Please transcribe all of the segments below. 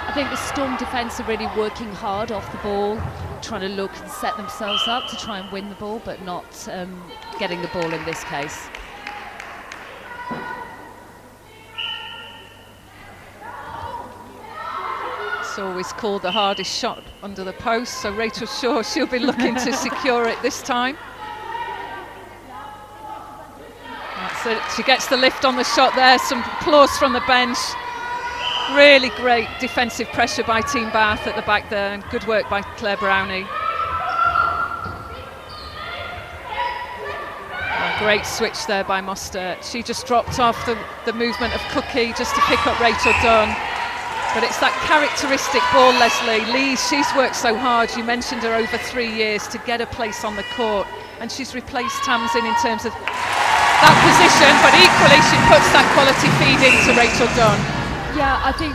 I think the Storm defence are really working hard off the ball, trying to look and set themselves up to try and win the ball, but not getting the ball in this case. It's always called the hardest shot under the post, so Rachel Shaw, she'll be looking to secure it this time. That's it. She gets the lift on the shot there, some applause from the bench. Really great defensive pressure by Team Bath at the back there, and good work by Claire Brownie. A great switch there by Mostert. She just dropped off the movement of Cookie just to pick up Rachel Dunn. But it's that characteristic ball, Leslie. Lee, she's worked so hard, you mentioned her over 3 years, to get a place on the court. And she's replaced Tamsin in terms of that position, but equally she puts that quality feed into Rachel Dunn. Yeah, I think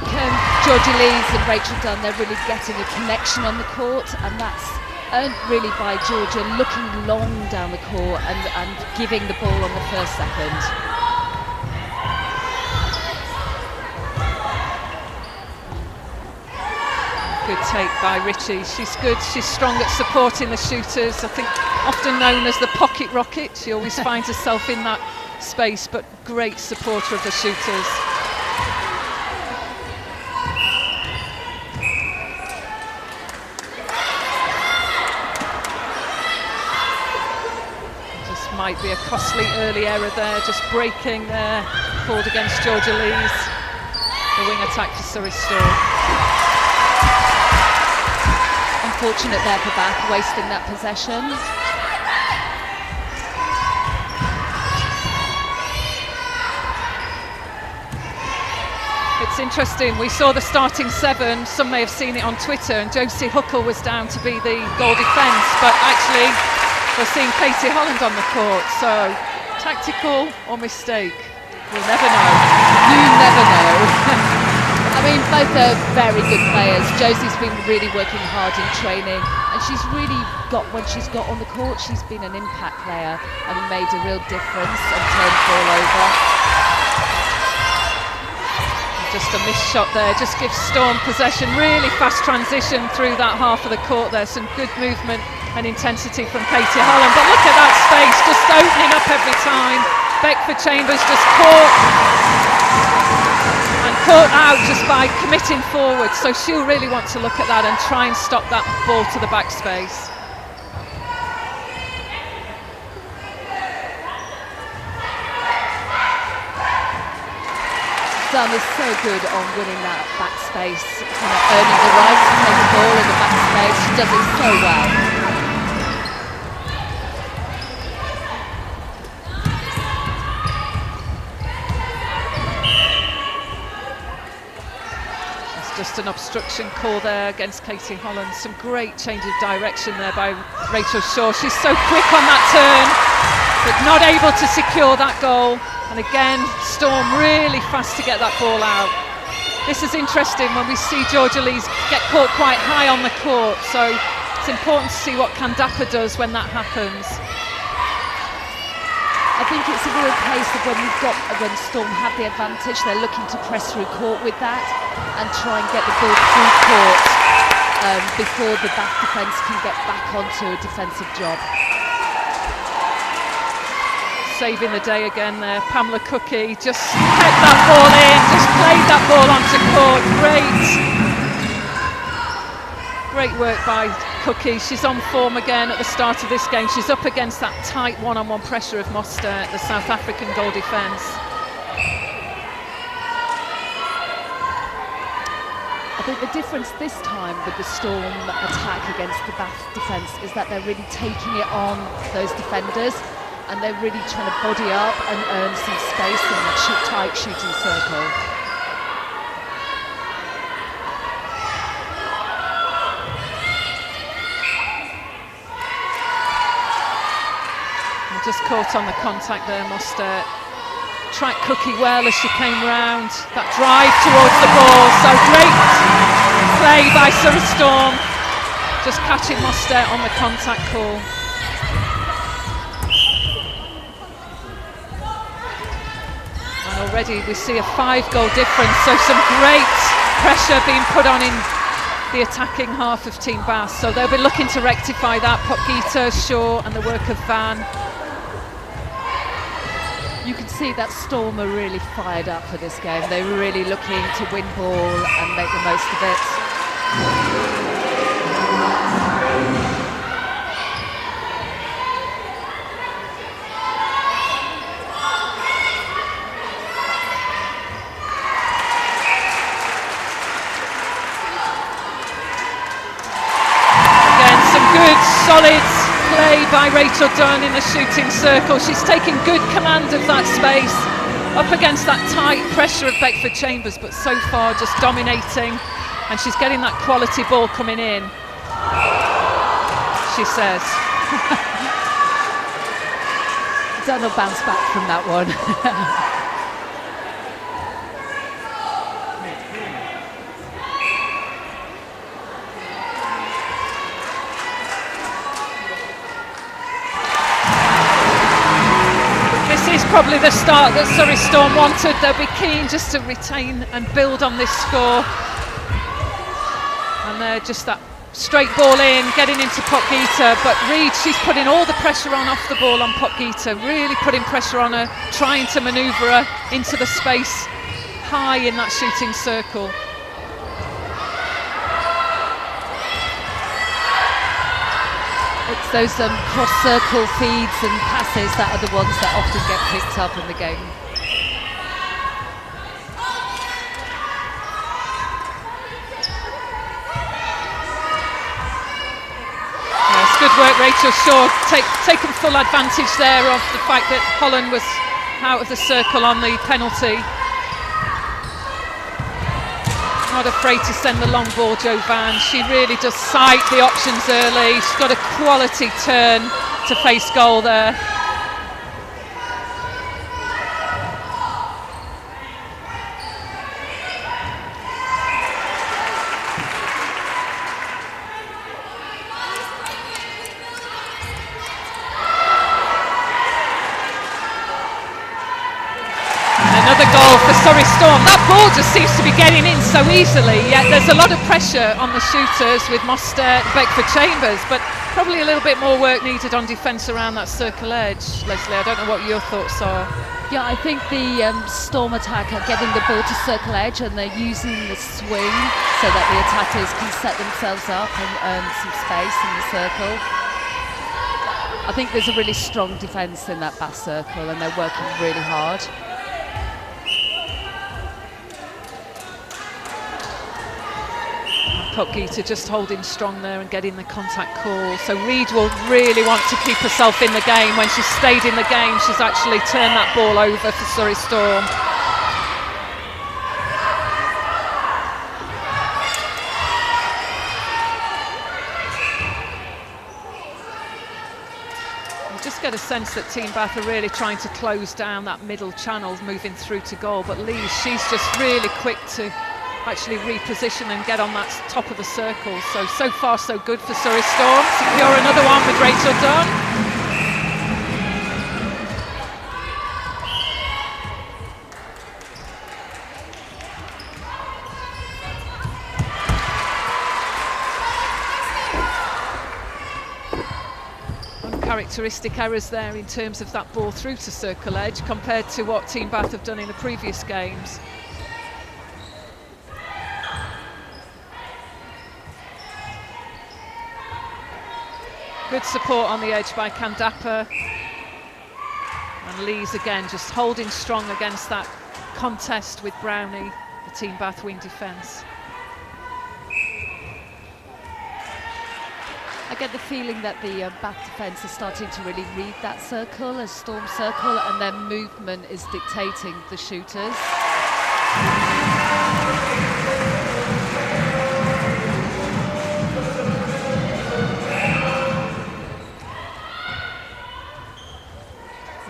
Georgia Lees and Rachel Dunn, they're really getting a connection on the court, and that's earned really by Georgia looking long down the court and giving the ball on the first second. Good take by Richie. She's good, she's strong at supporting the shooters. I think often known as the pocket rocket. She always finds herself in that space, but great supporter of the shooters. Might be a costly early error there, just breaking there, called against Georgia Lees. The wing attack for Surrey Storm. Unfortunate there for Bath, wasting that possession. It's interesting, we saw the starting 7, some may have seen it on Twitter, and Josie Huckle was down to be the goal defence, but actually we're seeing Katie Holland on the court, so tactical or mistake, we'll never know. You never know. I mean, both are very good players. Josie's been really working hard in training, and she's really got, when she's got on the court, she's been an impact player and made a real difference and turned the ball over. Just a missed shot there, just gives Storm possession, really fast transition through that half of the court there, some good movement and intensity from Katie Holland, but look at that space, just opening up every time. Beckford Chambers just caught out just by committing forward, so she'll really want to look at that and try and stop that ball to the back space. Dunn is so good on winning that back space, earning the right to take the ball in the back space. She does it so well. Just an obstruction call there against Katie Holland. Some great change of direction there by Rachel Shaw. She's so quick on that turn, but not able to secure that goal. And again, Storm really fast to get that ball out. This is interesting when we see Georgia Lees get caught quite high on the court, so it's important to see what Kandapa does when that happens. I think it's a real case of when Storm have the advantage, they're looking to press through court with that and try and get the ball through court before the back defence can get back onto a defensive job. Saving the day again there, Pamela Cookie just kept that ball in, just played that ball onto court. Great work by Cookie. She's on form again at the start of this game. She's up against that tight one-on-one pressure of Mostert, the South African goal defence. I think the difference this time with the Storm attack against the Bath defence is that they're really taking it on those defenders, and they're really trying to body up and earn some space in that tight shooting circle. Just caught on the contact there, Mostert. Tracked Cookie well as she came round. That drive towards the ball, so great play by Surrey Storm. Just catching Mostert on the contact call. And already we see a 5-goal difference, so some great pressure being put on in the attacking half of Team Bath, so they'll be looking to rectify that. Potgieter, Shaw and the work of Van. You can see that Storm are really fired up for this game. They're really looking to win ball and make the most of it. Solid play by Rachel Dunn in the shooting circle. She's taking good command of that space up against that tight pressure of Beckford Chambers, but so far just dominating, and she's getting that quality ball coming in, she says. Dunn will bounce back from that one. Probably the start that Surrey Storm wanted. They'll be keen just to retain and build on this score, and they're just that straight ball in, getting into Potgieter, but Reid, she's putting all the pressure on off the ball on Potgieter, really putting pressure on her, trying to manoeuvre her into the space high in that shooting circle. It's those cross-circle feeds and passes that are the ones that often get picked up in the game. Yes, good work, Rachel Shaw. Taken full advantage there of the fact that Holland was out of the circle on the penalty. Not afraid to send the long ball, Jo Van. She really does sight the options early. She's got a quality turn to face goal there. Another goal for Surrey Storm. That ball just seems to be getting in so easily, yet there's a lot of pressure on the shooters with Mostert and Beckford Chambers, but probably a little bit more work needed on defence around that circle edge. Leslie, I don't know what your thoughts are. Yeah, I think the Storm attack are getting the ball to circle edge, and they're using the swing so that the attackers can set themselves up and earn some space in the circle. I think there's a really strong defence in that back circle, and they're working really hard. Potgieter just holding strong there and getting the contact call. So Reid will really want to keep herself in the game. When she's stayed in the game, she's actually turned that ball over for Surrey Storm. You just get a sense that Team Bath are really trying to close down that middle channel moving through to goal, but Lee, she's just really quick to actually reposition and get on that top of the circle. So far so good for Surrey Storm. Secure another one with Rachel Dunn. Uncharacteristic errors there in terms of that ball through to circle edge compared to what Team Bath have done in the previous games. Good support on the edge by Kandapa, and Lees again just holding strong against that contest with Brownie, the Team Bath wing defence. I get the feeling that the Bath defence is starting to really read that circle as Storm circle, and their movement is dictating the shooters.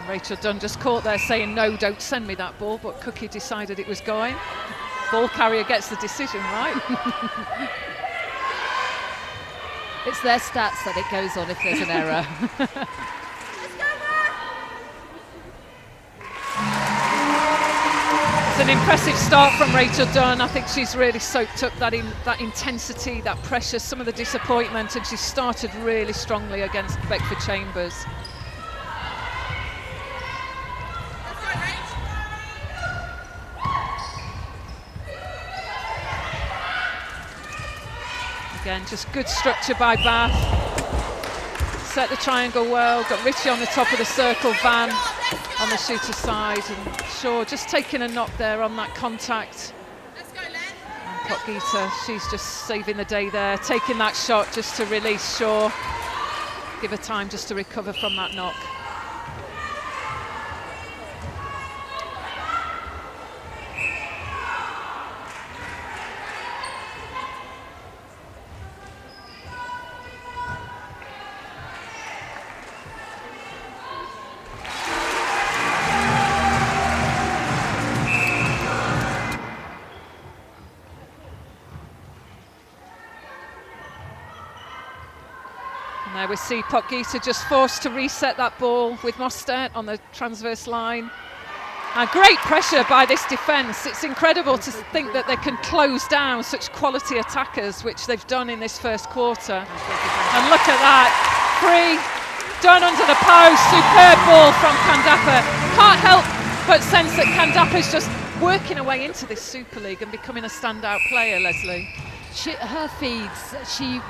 Rachel Dunn just caught there saying, no, don't send me that ball, but Cookie decided it was going. Ball carrier gets the decision right. It's their stats that it goes on if there's an error. It's an impressive start from Rachel Dunn. I think she's really soaked up that intensity, that pressure, some of the disappointment, and she started really strongly against Beckford Chambers. Again, just good structure by Bath. Set the triangle well, got Richie on the top of the circle, Van on the shooter side, and Shaw just taking a knock there on that contact. And Potgieter, she's just saving the day there, taking that shot just to release Shaw, give her time just to recover from that knock. There we see Potgieter just forced to reset that ball with Mostert on the transverse line. And great pressure by this defence. It's incredible to think that they can close down such quality attackers, which they've done in this first quarter. And look at that, free, done under the post, superb ball from Kandappa. Can't help but sense that Kandappa's just working her way into this Super League and becoming a standout player, Leslie. Her feeds, she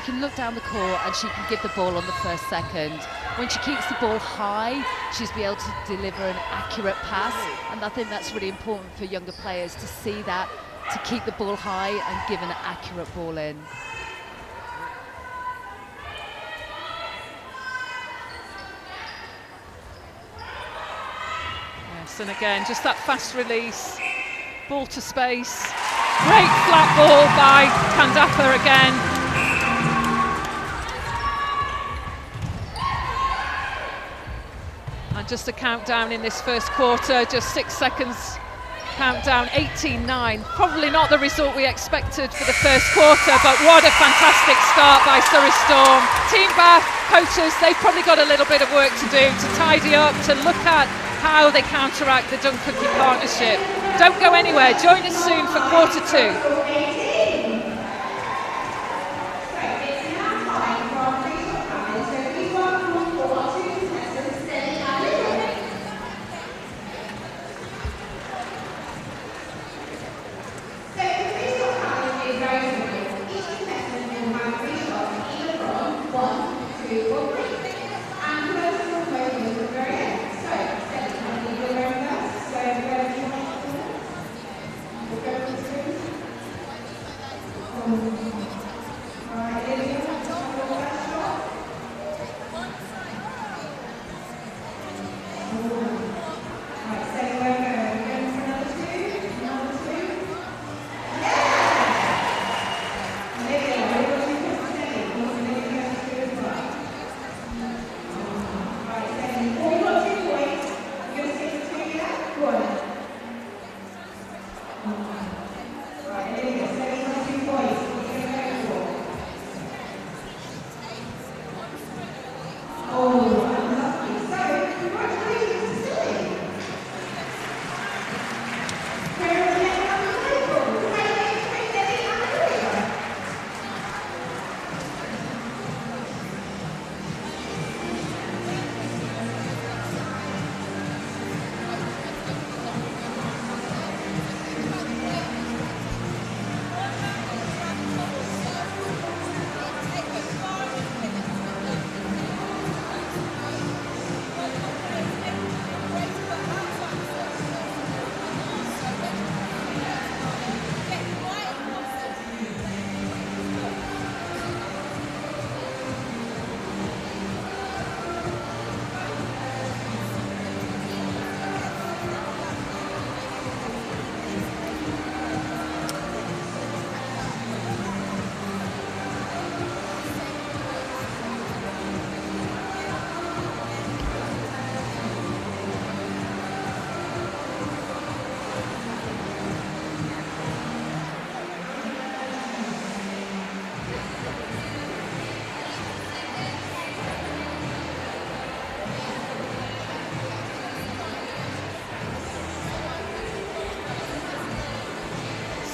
can look down the court and she can give the ball on the first second. When she keeps the ball high, she's be able to deliver an accurate pass, and I think that's really important for younger players to see that, to keep the ball high and give an accurate ball in. Yes, and again, just that fast release, ball to space. Great flat ball by Kandappa again. And just a countdown in this first quarter, just 6 seconds countdown, 18-9. Probably not the result we expected for the first quarter, but what a fantastic start by Surrey Storm. Team Bath coaches, they've probably got a little bit of work to do to tidy up, to look at how they counteract the Duncookie partnership. Don't go anywhere, join us soon for quarter two.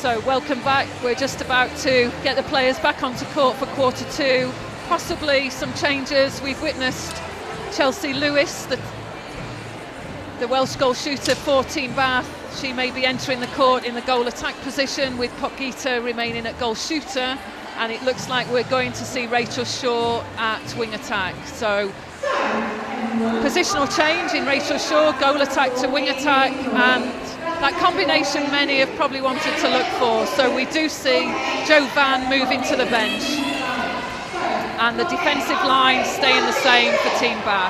So welcome back. We're just about to get the players back onto court for quarter two. Possibly some changes. We've witnessed Chelsea Lewis, the Welsh goal shooter for Team Bath. She may be entering the court in the goal attack position, with Potgieter remaining at goal shooter. And it looks like we're going to see Rachel Shaw at wing attack. So positional change in Rachel Shaw, goal attack to wing attack, and that combination many have probably wanted to look for. So we do see Jo Van moving to the bench, and the defensive line staying the same for Team Bath.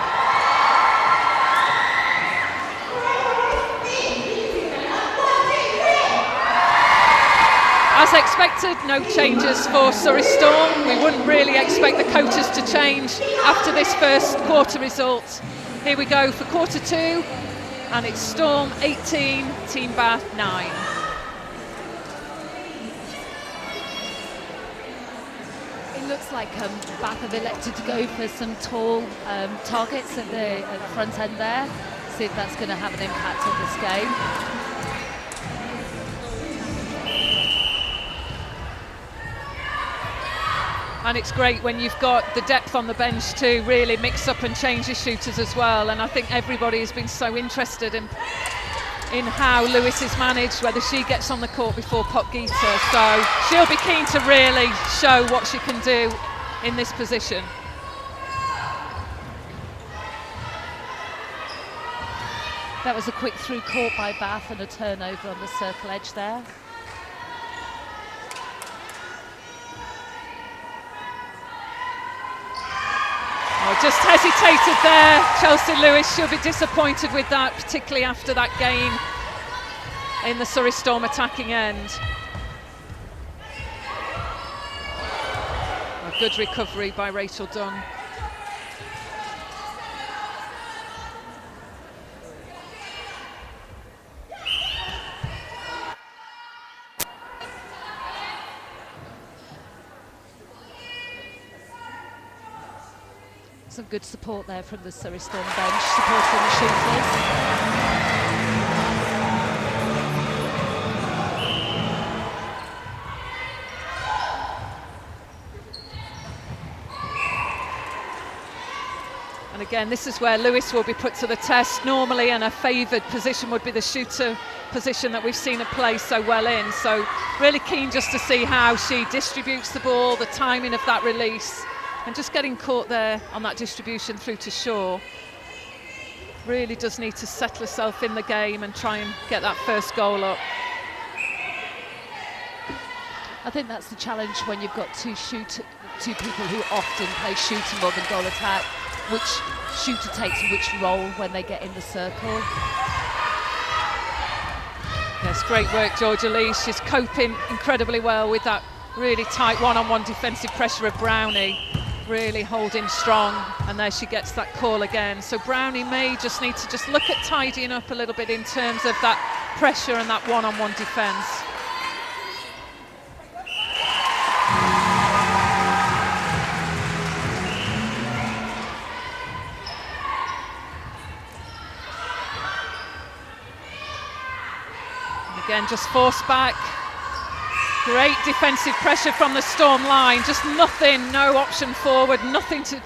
As expected, no changes for Surrey Storm. We wouldn't really expect the coaches to change after this first quarter result. Here we go for quarter two, and it's Storm 18, Team Bath 9. It looks like Bath have elected to go for some tall targets at the front end there. See if that's going to have an impact on this game. And it's great when you've got the depth on the bench to really mix up and change your shooters as well. And I think everybody has been so interested in how Lewis is managed, whether she gets on the court before Potgieter. So she'll be keen to really show what she can do in this position. That was a quick through court by Bath and a turnover on the circle edge there. Just hesitated there, Chelsea Lewis. She'll be disappointed with that, particularly after that gain in the Surrey Storm attacking end. A good recovery by Rachel Dunn. Some good support there from the Surrey Storm bench, supporting the shooters. And again, this is where Lewis will be put to the test. Normally, and a favoured position would be the shooter position that we've seen her play so well in. So really keen just to see how she distributes the ball, the timing of that release. And just getting caught there on that distribution through to Shaw. Really does need to settle herself in the game and try and get that first goal up. I think that's the challenge when you've got two people who often play shooter more than goal attack. Which shooter takes which role when they get in the circle. Yes, great work, Georgia Lee. She's coping incredibly well with that really tight one-on-one defensive pressure of Brownie. Really holding strong, and there she gets that call again. So Brownie may just need to just look at tidying up a little bit in terms of that pressure and that one-on-one defence. And again, just forced back. Great defensive pressure from the Storm line, just nothing, no option forward, nothing to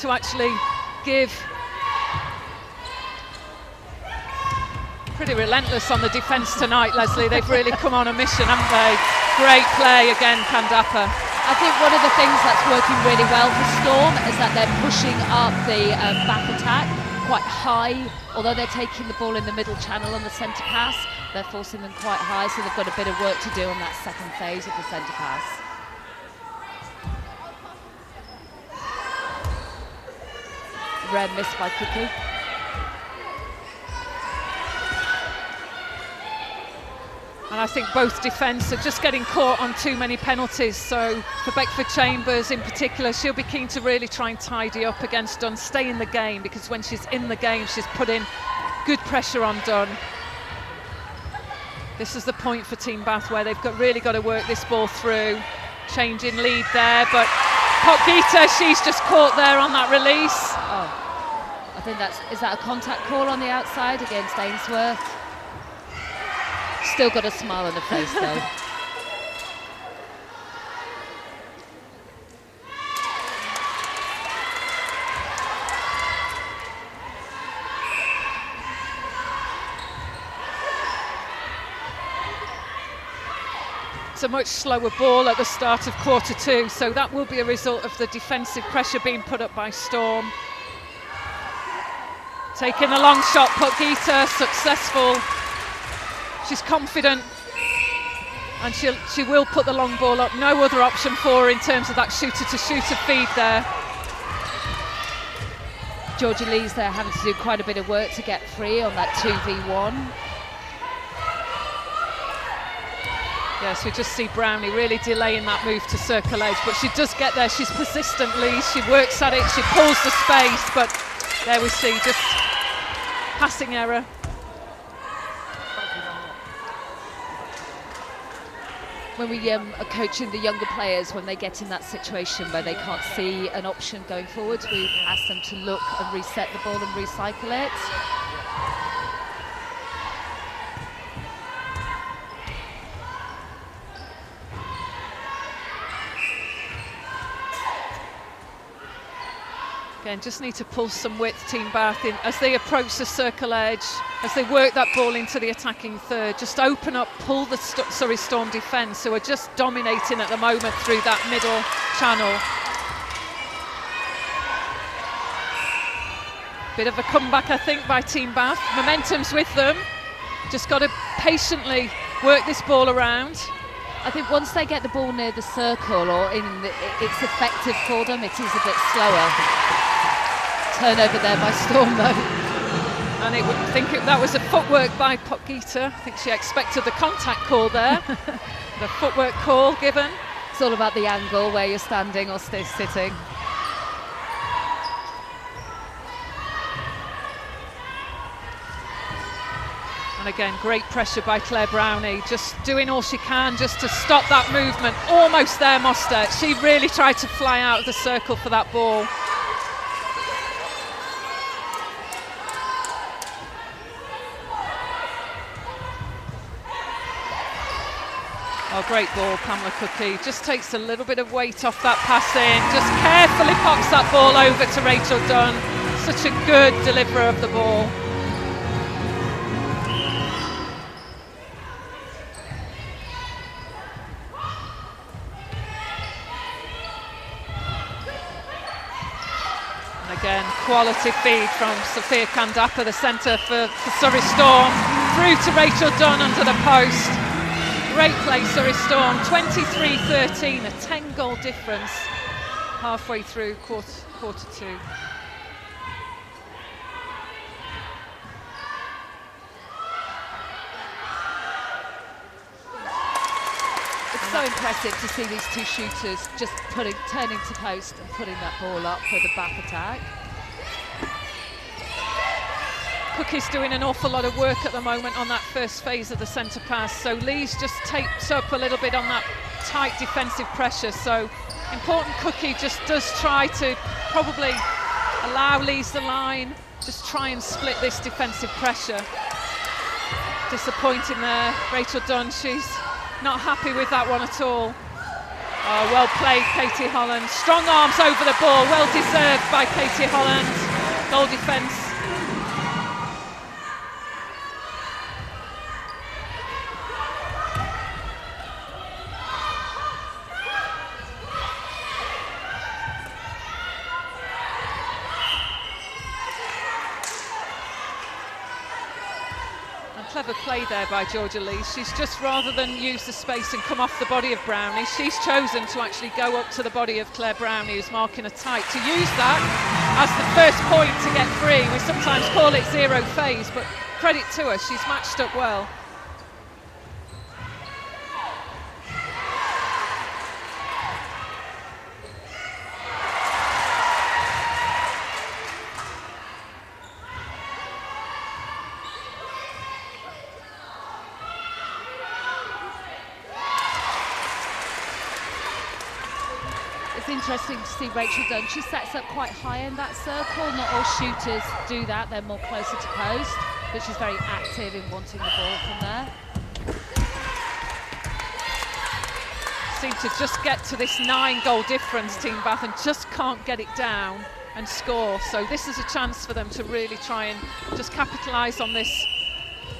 actually give. Pretty relentless on the defence tonight, Leslie. They've really come on a mission, haven't they? Great play again, Kandapa. I think one of the things that's working really well for Storm is that they're pushing up the back attack quite high, although they're taking the ball in the middle channel on the centre pass. They're forcing them quite high, so they've got a bit of work to do on that second phase of the centre pass. Rare miss by Cookie. And I think both defence are just getting caught on too many penalties. So for Beckford Chambers in particular, she'll be keen to really try and tidy up against Dunn, stay in the game, because when she's in the game, she's put in good pressure on Dunn. This is the point for Team Bath where they've really got to work this ball through. Changing lead there, but Potgieter, she's just caught there on that release. Oh, I think is that a contact call on the outside against Ainsworth? Still got a smile on the face though. It's a much slower ball at the start of quarter two, so that will be a result of the defensive pressure being put up by Storm. Taking a long shot, Pogita, successful. She's confident, and she will put the long ball up. No other option for her in terms of that shooter-to-shooter feed there. Georgia Lee's there having to do quite a bit of work to get free on that 2v1. Yes, we just see Brownie really delaying that move to circle edge, but she does get there. She's persistent, Lee. She works at it, she pulls the space, but there we see just passing error. When we are coaching the younger players, when they get in that situation where they can't see an option going forward, we ask them to look and reset the ball and recycle it. Again, just need to pull some width, Team Bath, in as they approach the circle edge, as they work that ball into the attacking third. Just open up, pull the Surrey Storm defence, who are just dominating at the moment through that middle channel. Bit of a comeback, I think, by Team Bath. Momentum's with them. Just got to patiently work this ball around. I think once they get the ball near the circle or it's effective for them. It is a bit slower. Turnover there by Storm though. And it would think that was a footwork by Pogita. I think she expected the contact call there. The footwork call given. It's all about the angle, where you're standing or sitting. And again, great pressure by Claire Brownie, just doing all she can just to stop that movement. Almost there, Mostert. She really tried to fly out of the circle for that ball. Oh, great ball, Pamela Cookie. Just takes a little bit of weight off that passing. Just carefully pops that ball over to Rachel Dunn. Such a good deliverer of the ball. Again, quality feed from Sophia Kandapa, the centre for Surrey Storm, through to Rachel Dunn under the post. Great play, Surrey Storm, 23-13, a 10-goal difference halfway through quarter two. It's so impressive to see these two shooters just turning to post and putting that ball up for the back attack. Cookie's doing an awful lot of work at the moment on that first phase of the centre pass, so Lee's just taped up a little bit on that tight defensive pressure, so important Cookie just does try to probably allow Lee's the line, just try and split this defensive pressure. Disappointing there, Rachel Dunn, she's not happy with that one at all. Oh, well played, Katie Holland. Strong arms over the ball, well deserved by Katie Holland. Goal defence. Clever play there by Georgia Lee. She's just, rather than use the space and come off the body of Brownie, she's chosen to actually go up to the body of Claire Brownie, who's marking a tight, to use that as the first point to get free. We sometimes call it zero phase, but credit to her, she's matched up well. Interesting to see Rachel Dunn. She sets up quite high in that circle. Not all shooters do that, they're more closer to post, but she's very active in wanting the ball from there. Seem to just get to this 9-goal difference, Team Bath, and just can't get it down and score. So this is a chance for them to really try and just capitalise on this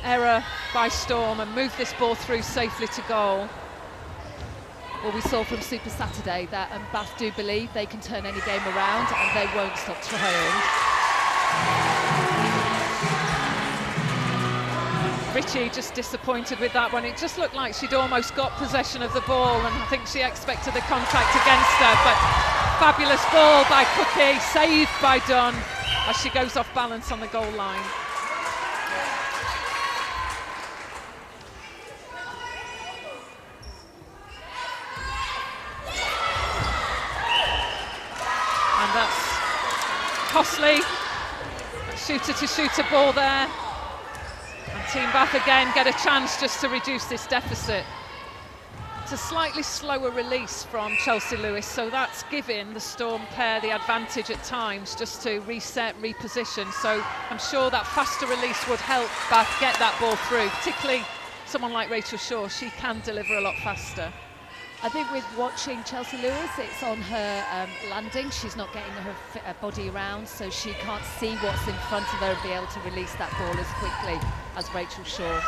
error by Storm and move this ball through safely to goal. Well, we saw from Super Saturday that Bath do believe they can turn any game around and they won't stop trying. Richie just disappointed with that one. It just looked like she'd almost got possession of the ball, and I think she expected the contact against her, but fabulous ball by Cookie, saved by Dunn as she goes off balance on the goal line. And that's costly. Shooter to shooter ball there. And Team Bath again get a chance just to reduce this deficit. It's a slightly slower release from Chelsea Lewis, so that's giving the Storm pair the advantage at times just to reset, reposition. So I'm sure that faster release would help Bath get that ball through, particularly someone like Rachel Shaw. She can deliver a lot faster. I think with watching Chelsea Lewis, it's on her landing. She's not getting her body around, so she can't see what's in front of her and be able to release that ball as quickly as Rachel Shaw.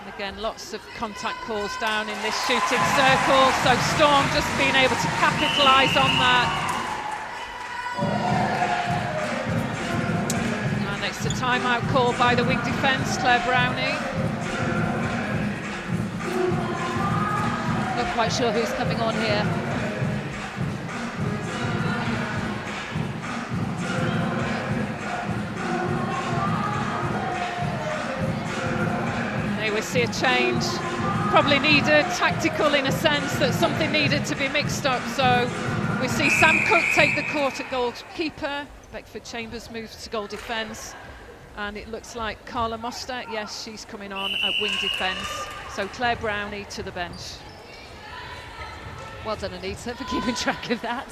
And again, lots of contact calls down in this shooting circle, so Storm just being able to capitalise on that. It's a timeout call by the wing defence, Claire Brownie. Not quite sure who's coming on here. They will see a change. Probably needed, tactical in a sense, that something needed to be mixed up. So we see Sam Cook take the court at goalkeeper. Beckford Chambers moves to goal defence. And it looks like Carla Mostert, yes, she's coming on at wing defence. So Claire Brownie to the bench. Well done, Anita, for keeping track of that.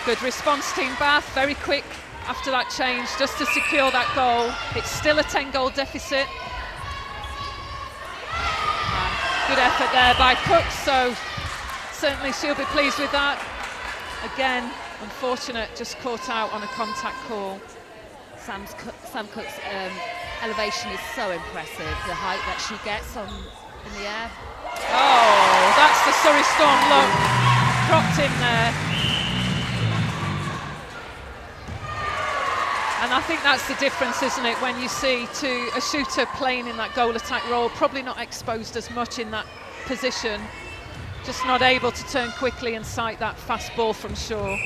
Good response, Team Bath, very quick after that change, just to secure that goal. It's still a 10-goal deficit. Good effort there by Cook, so certainly she'll be pleased with that. Again, unfortunate, just caught out on a contact call. Sam Cook's elevation is so impressive, the height that she gets in the air. Oh, that's the Surrey Storm look, dropped in there. And I think that's the difference, isn't it, when you see a shooter playing in that goal attack role, probably not exposed as much in that position, just not able to turn quickly and sight that fast ball from Shaw.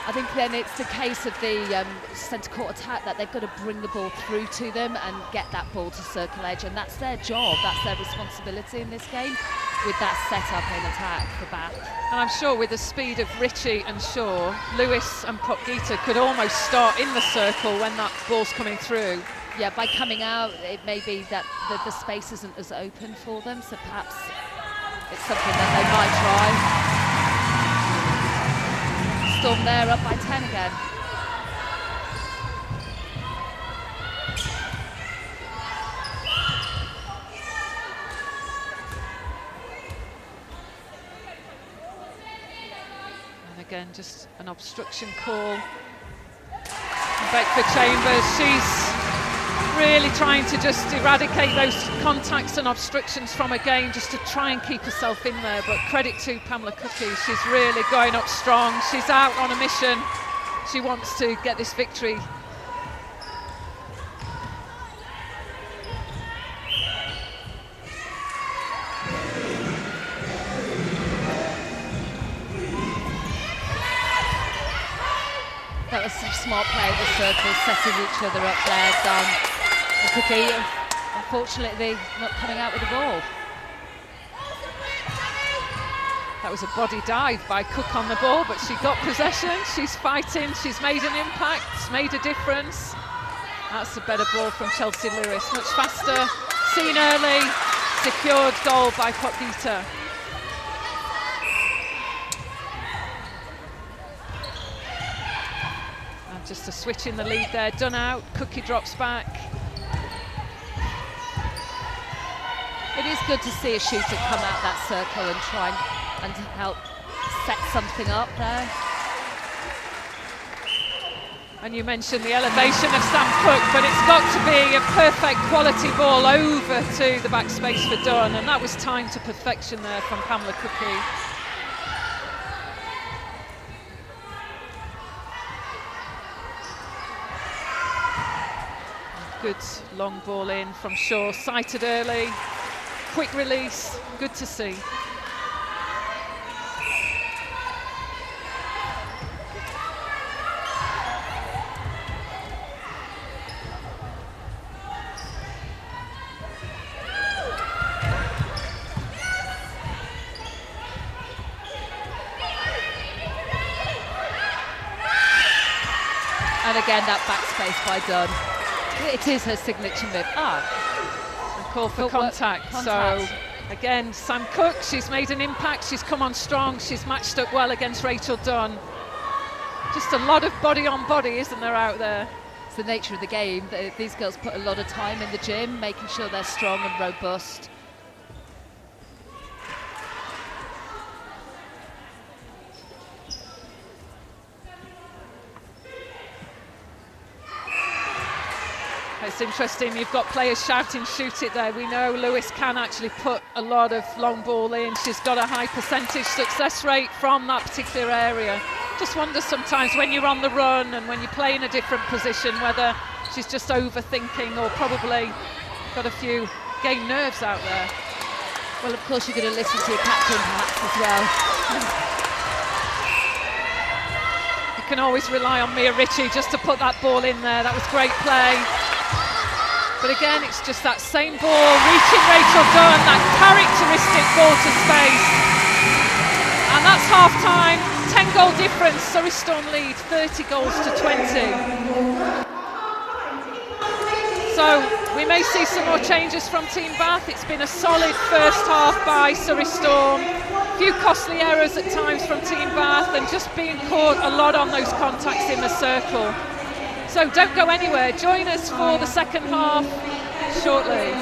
I think then it's the case of the centre court attack that they've got to bring the ball through to them and get that ball to circle edge, and that's their job, that's their responsibility in this game with that set-up in attack for Bath. And I'm sure with the speed of Richie and Shaw, Lewis and Potgieter could almost start in the circle when that ball's coming through. Yeah, by coming out, it may be that the space isn't as open for them, so perhaps it's something that they might try. Storm there, up by 10 again. And again, just an obstruction call. Beckford Chambers, she's really trying to just eradicate those contacts and obstructions from a game, just to try and keep herself in there. But credit to Pamela Cookie, she's really going up strong. She's out on a mission. She wants to get this victory. That was some smart play at the circle, setting each other up there, Dunn and Cookie, unfortunately not coming out with the ball. That was a body dive by Cook on the ball, but she got possession, she's fighting, she's made an impact, made a difference. That's a better ball from Chelsea Lewis, much faster, seen early, secured goal by Potgieter. And just a switch in the lead there, done out, Cookie drops back. It is good to see a shooter come out that circle and try and help set something up there. And you mentioned the elevation of Sam Cook, but it's got to be a perfect quality ball over to the back space for Dunn, and that was timed to perfection there from Pamela Cookie. Good long ball in from Shaw, sighted early, quick release, good to see. And again, that backspace by Dunn. It is her signature move. And call for contact. So again, Sam Cook, she's made an impact, she's come on strong, she's matched up well against Rachel Dunn. Just a lot of body on body, isn't there, out there? It's the nature of the game. These girls put a lot of time in the gym, making sure they're strong and robust. It's interesting, you've got players shouting shoot it there. We know Lewis can actually put a lot of long ball in. She's got a high percentage success rate from that particular area. Just wonder sometimes when you're on the run and when you play in a different position whether she's just overthinking or probably got a few game nerves out there. Well, of course you're going to listen to your captain perhaps as well. You can always rely on Mia Ritchie just to put that ball in there. That was great play. But again, it's just that same ball, reaching Rachel Dunn, that characteristic ball to space. And that's half-time, 10-goal difference, Surrey Storm lead, 30 goals to 20. So we may see some more changes from Team Bath. It's been a solid first half by Surrey Storm. A few costly errors at times from Team Bath and just being caught a lot on those contacts in the circle. So don't go anywhere, join us for the second half shortly.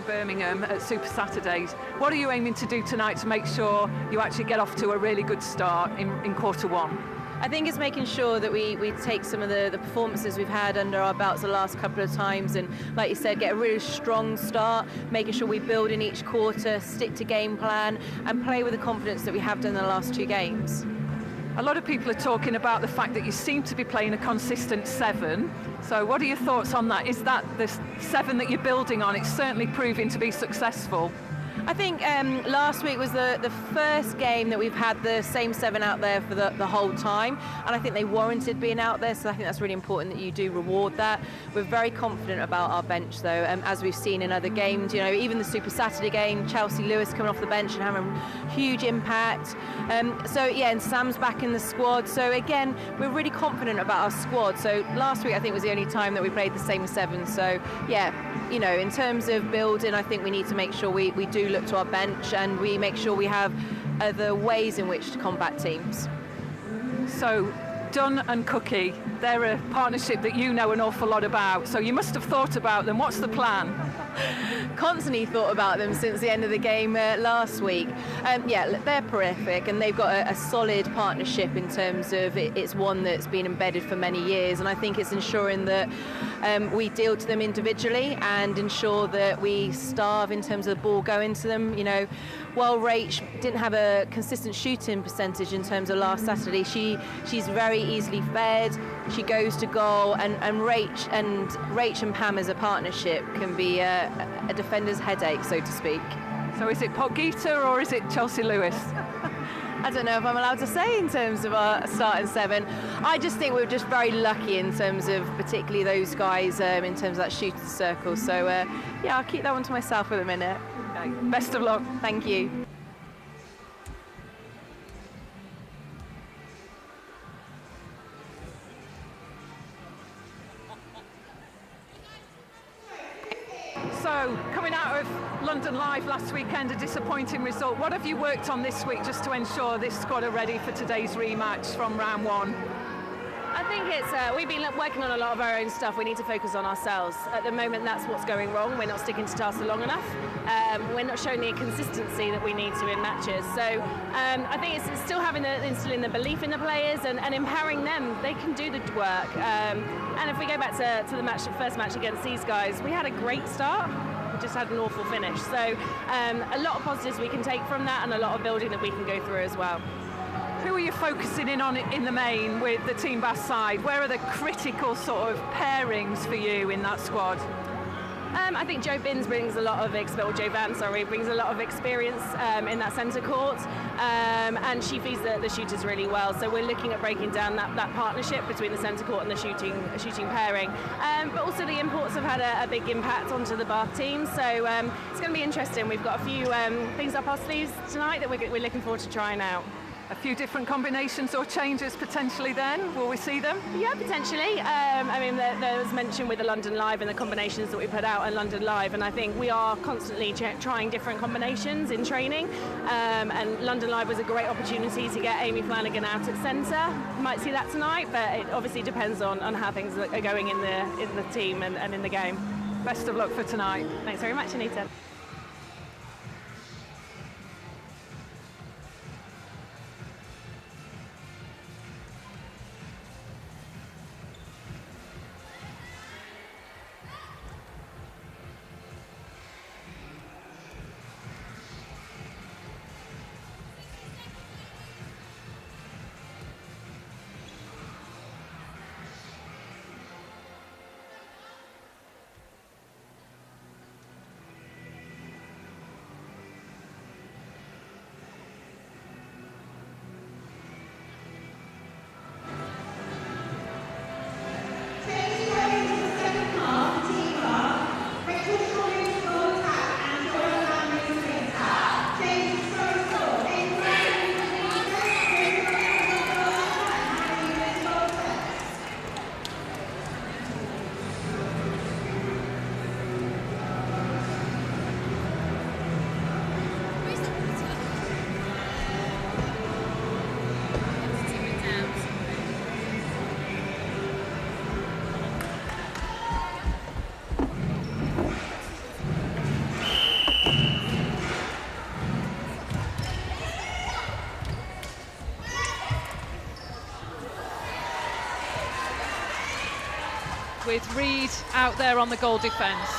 Birmingham at Super Saturdays. What are you aiming to do tonight to make sure you actually get off to a really good start in quarter one? I think it's making sure that we take some of the performances we've had under our belts the last couple of times and, like you said, get a really strong start, making sure we build in each quarter, stick to game plan and play with the confidence that we have done in the last 2 games. A lot of people are talking about the fact that you seem to be playing a consistent 7. So what are your thoughts on that? Is that the 7 that you're building on? It's certainly proving to be successful. I think last week was the first game that we've had the same 7 out there for the whole time, and I think they warranted being out there, so I think that's really important that you do reward that. We're very confident about our bench though, as we've seen in other games, you know, even the Super Saturday game, Chelsea Lewis coming off the bench and having a huge impact. So yeah, and Sam's back in the squad, so again, we're really confident about our squad. So last week I think was the only time that we played the same 7, so yeah, you know, in terms of building, I think we need to make sure we do look to our bench and we make sure we have other ways in which to combat teams. So Dunn and Cookie, they're a partnership that you know an awful lot about, so you must have thought about them. What's the plan? Constantly thought about them since the end of the game last week. Yeah, they're terrific and they've got a solid partnership in terms of it's one that's been embedded for many years, and I think it's ensuring that we deal to them individually and ensure that we starve in terms of the ball going to them. You know, while Rach didn't have a consistent shooting percentage in terms of last Saturday, she's very easily fed, she goes to goal, and Rach and Pam as a partnership can be a defender's headache, so to speak. So is it Podgita or is it Chelsea Lewis? I don't know if I'm allowed to say in terms of our starting 7. I just think we're just very lucky in terms of particularly those guys in terms of that shooting circle. So yeah, I'll keep that one to myself for the minute. Okay. Best of luck. Thank you. So, coming out of London Live last weekend, a disappointing result. What have you worked on this week just to ensure this squad are ready for today's rematch from round 1? I think we've been working on a lot of our own stuff. We need to focus on ourselves. At the moment, that's what's going wrong. We're not sticking to tasks long enough. We're not showing the consistency that we need to in matches. So I think it's still instilling the belief in the players and empowering them. They can do the work. And if we go back to the first match against these guys, we had a great start. We just had an awful finish. So a lot of positives we can take from that, and a lot of building that we can go through as well. Who are you focusing in on in the main with the Team Bass side? Where are the critical sort of pairings for you in that squad? I think Jo Binns brings a lot of Jo Van, brings a lot of experience in that centre court, and she feeds the shooters really well. So we're looking at breaking down that partnership between the centre court and the shooting pairing. But also the imports have had a big impact onto the Bath team. So it's going to be interesting. We've got a few things up our sleeves tonight that we're looking forward to trying out. A few different combinations or changes potentially then? Will we see them? Yeah, potentially. I mean, there was mention with the London Live and the combinations that we put out in London Live, and I think we are constantly trying different combinations in training. And London Live was a great opportunity to get Amy Flanagan out at centre. Might see that tonight, but it obviously depends on how things are going in the team and in the game. Best of luck for tonight. Thanks very much, Anita. with Reid out there on the goal defence.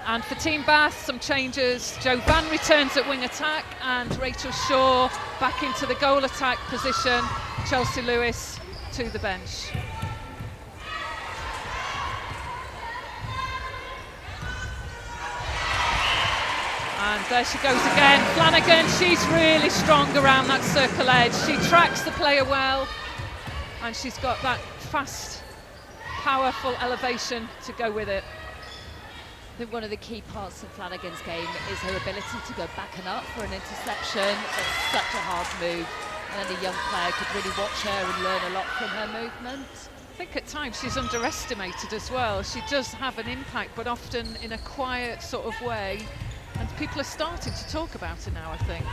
And for Team Bath, some changes. Jo Van returns at wing attack and Rachel Shaw back into the goal attack position. Chelsea Lewis to the bench. And there she goes again, Flanagan, she's really strong around that circle edge. She tracks the player well and she's got that fast, powerful elevation to go with it. I think one of the key parts of Flanagan's game is her ability to go back and up for an interception. It's such a hard move, and any young player could really watch her and learn a lot from her movement. I think at times she's underestimated as well. She does have an impact, but often in a quiet sort of way, and people are starting to talk about her now, I think.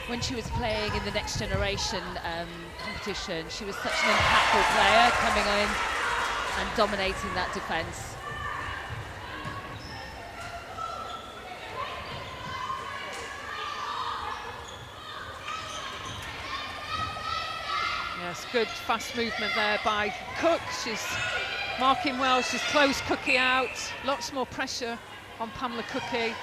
When she was playing in the Next Generation competition, she was such an impactful player, coming in and dominating that defence. Yes, good fast movement there by Cook. She's marking well, she's closed Cookie out. Lots more pressure on Pamela Cookie.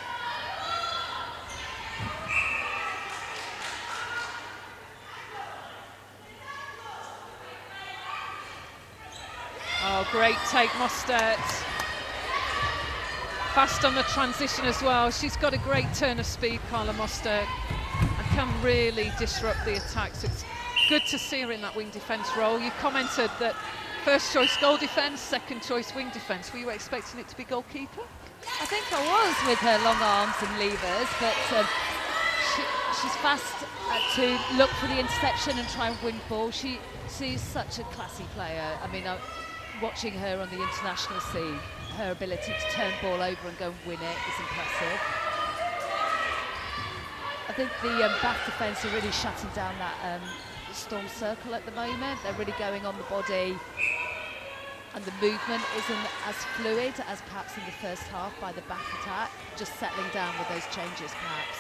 Oh, great take, Mostert. Fast on the transition as well. She's got a great turn of speed, Carla Mostert, and can really disrupt the attack. So it's good to see her in that wing defence role. You commented that first choice goal defence, second choice wing defence. Were you expecting it to be goalkeeper? I think I was, with her long arms and levers, but she's fast to look for the interception and try and win ball. She's such a classy player. I mean, watching her on the international scene, her ability to turn ball over and go and win it is impressive. I think the Bath defence are really shutting down that Storm circle at the moment. They're really going on the body, and the movement isn't as fluid as perhaps in the first half by the Bath attack. Just settling down with those changes, perhaps.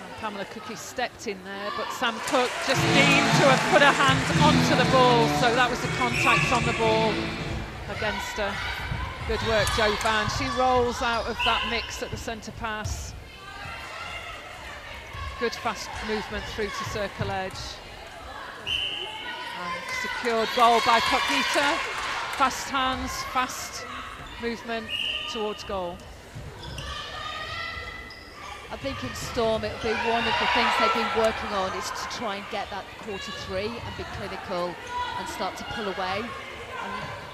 And Pamela Cookie stepped in there, but Sam Cook just seemed to have put her hand onto the ball, so that was the contact on the ball against her. Good work, Jo Van. She rolls out of that mix at the centre pass. Good fast movement through to circle edge. And secured goal by Kokita. Fast hands, fast movement towards goal. I think in Storm it'll be one of the things they've been working on is to try and get that quarter three and be clinical and start to pull away. And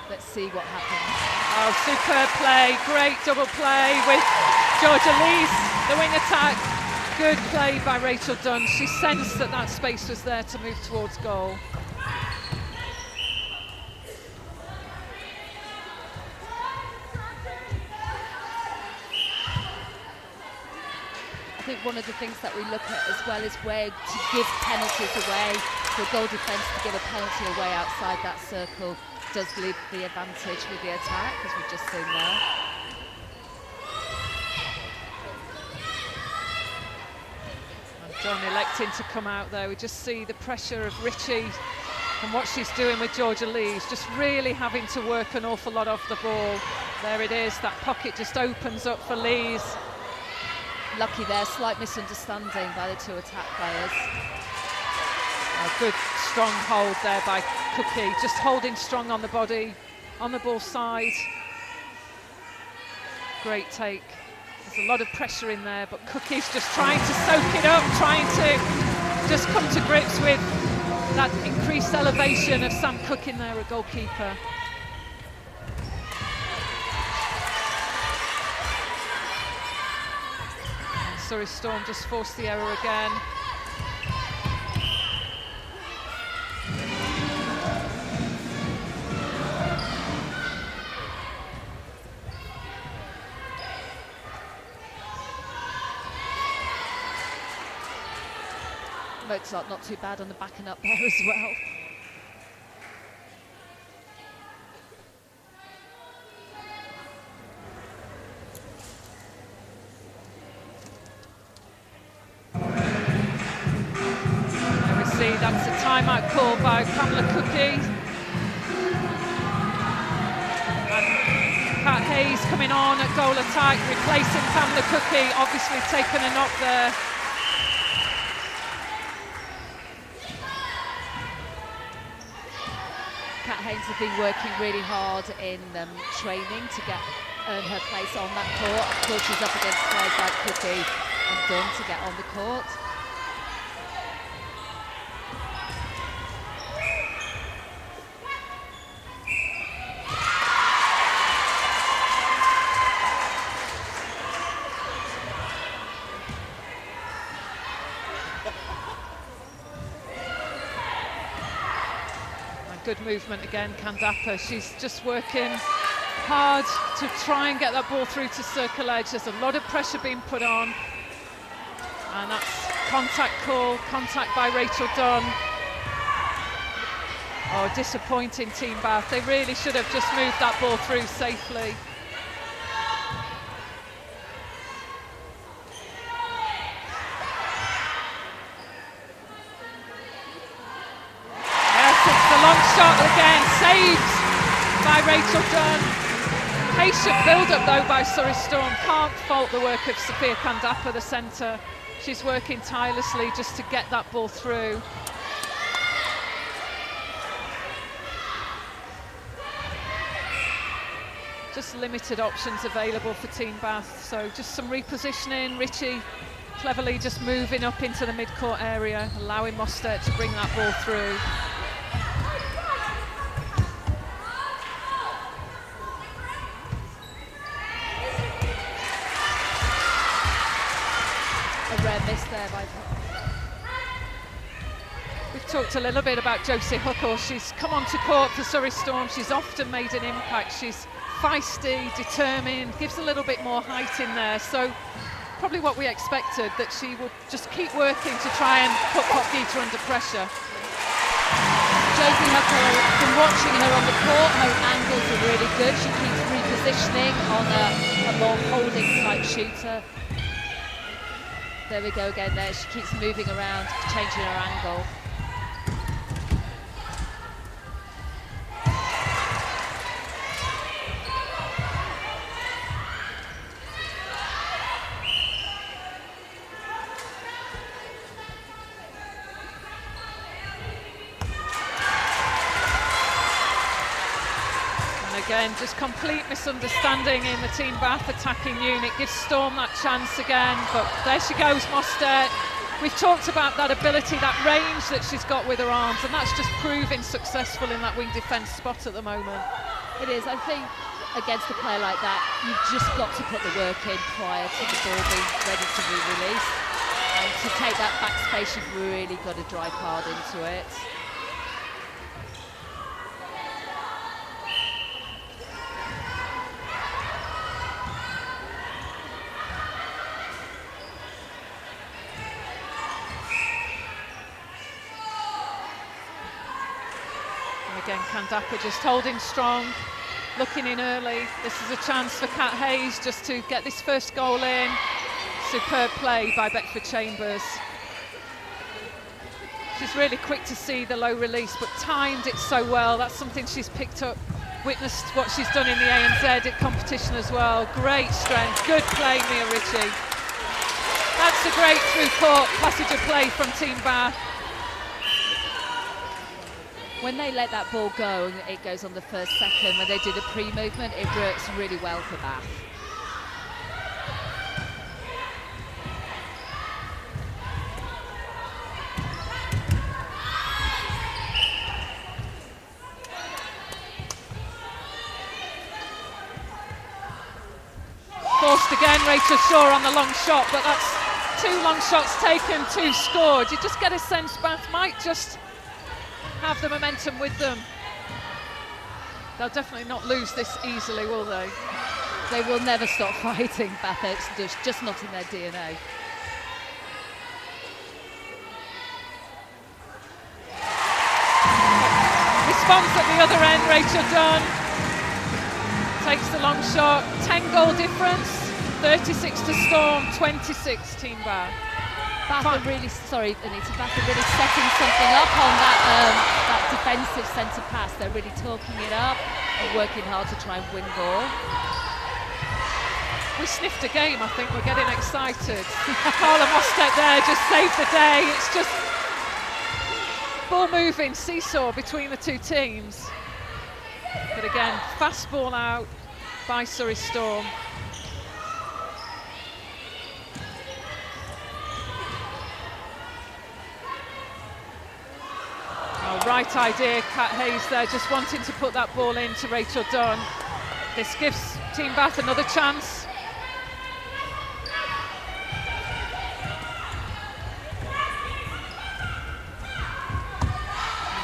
let's see what happens. Oh, superb play, great double play with Georgia Lees, the wing attack. Good play by Rachel Dunn. She sensed that that space was there to move towards goal. I think one of the things that we look at as well is where to give penalties away. For goal defence to give a penalty away outside that circle does leave the advantage with the attack, as we've just seen there. And Dunn electing to come out there. We just see the pressure of Ritchie and what she's doing with Georgia Lees, just really having to work an awful lot off the ball. There it is, that pocket just opens up for Lees. Lucky there, slight misunderstanding by the two attack players. A good strong hold there by Cookie, just holding strong on the body, on the ball side. Great take. There's a lot of pressure in there, but Cookie's just trying to soak it up, trying to just come to grips with that increased elevation of Sam Cook in there, a goalkeeper. And Surrey Storm just forced the error again. Mozart not too bad on the backing up there as well. There is see that's a timeout call by Pamela Cookie. And Kat Hayes coming on at goal attack, replacing Pamela Cookie, obviously taken a knock there. Kat Haynes has been working really hard in training to earn her place on that court. Of course, she's up against players like Cookie and Dunn to get on the court. Good movement again, Kandapa. She's just working hard to try and get that ball through to circle edge. There's a lot of pressure being put on. And that's contact call, contact by Rachel Dunn. Oh, disappointing Team Bath. They really should have just moved that ball through safely. Shot again, saved by Rachel Dunn. Patient build-up though by Surrey Storm. Can't fault the work of Sophia Kandapa, the centre. She's working tirelessly just to get that ball through. Just limited options available for Team Bath, so just some repositioning. Richie cleverly just moving up into the mid-court area, allowing Mostert to bring that ball through. Miss there by... We've talked a little bit about Josie Huckle. She's come onto court for Surrey Storm. She's often made an impact. She's feisty, determined, gives a little bit more height in there. So probably what we expected, that she would just keep working to try and put Popgeeter under pressure. Josie Huckle, from watching her on the court, her angles are really good. She keeps repositioning on a more holding type shooter. There we go again there, she keeps moving around, changing her angle. Again, just complete misunderstanding in the Team Bath attacking unit. Gives Storm that chance again, but there she goes, Mostert. We've talked about that ability, that range that she's got with her arms, and that's just proving successful in that wing defence spot at the moment. It is. I think against a player like that, you've just got to put the work in prior to the ball being ready to be released. And to take that back space, you've really got to drive hard into it. Again, Kandapa just holding strong, looking in early. This is a chance for Kat Hayes just to get this first goal in. Superb play by Beckford Chambers. She's really quick to see the low release, but timed it so well. That's something she's picked up, witnessed what she's done in the ANZ at competition as well. Great strength, good play, Mia Ritchie. That's a great through-court passage of play from Team Bath. When they let that ball go and it goes on the first second, when they do the pre-movement, it works really well for Bath. Forced again, Rachel Shaw on the long shot, but that's 2 long shots taken, 2 scored. You just get a sense Bath might just have the momentum with them. They'll definitely not lose this easily, will they? They will never stop fighting, Bath. It's just not in their DNA. Response at the other end, Rachel Dunn takes the long shot. 10 goal difference, 36 to Storm, 26 Team Bath. Bath are really, sorry Anita, Bath are really setting something up on that defensive centre pass. They're really talking it up and working hard to try and win ball. We sniffed a game, I think. We're getting excited. Carla Mostert there just saved the day. It's just ball moving, seesaw between the two teams. But again, fast ball out by Surrey Storm. Oh, right idea, Kat Hayes there, just wanting to put that ball in to Rachel Dunn. This gives Team Bath another chance.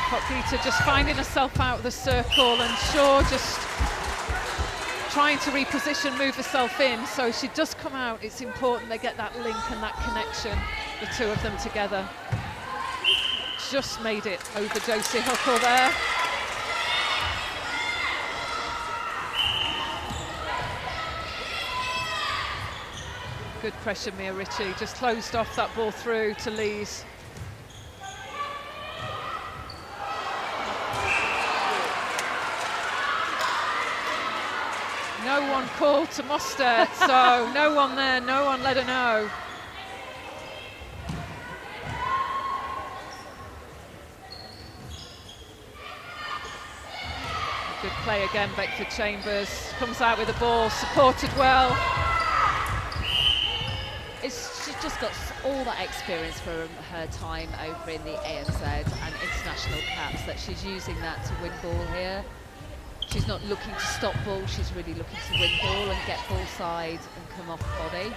Potgieter just finding herself out of the circle, and Shaw just trying to reposition, move herself in. So she does come out. It's important they get that link and that connection, the two of them together. Just made it over Josie Huckle there. Good pressure, Mia Ritchie. Just closed off that ball through to Lees. No one called to Mostert, so no one there, no one let her know. Good play again, Beckford Chambers comes out with the ball, supported well. She's just got all that experience from her time over in the ANZ and international caps, that she's using that to win ball here. She's not looking to stop ball, she's really looking to win ball and get ball side and come off body.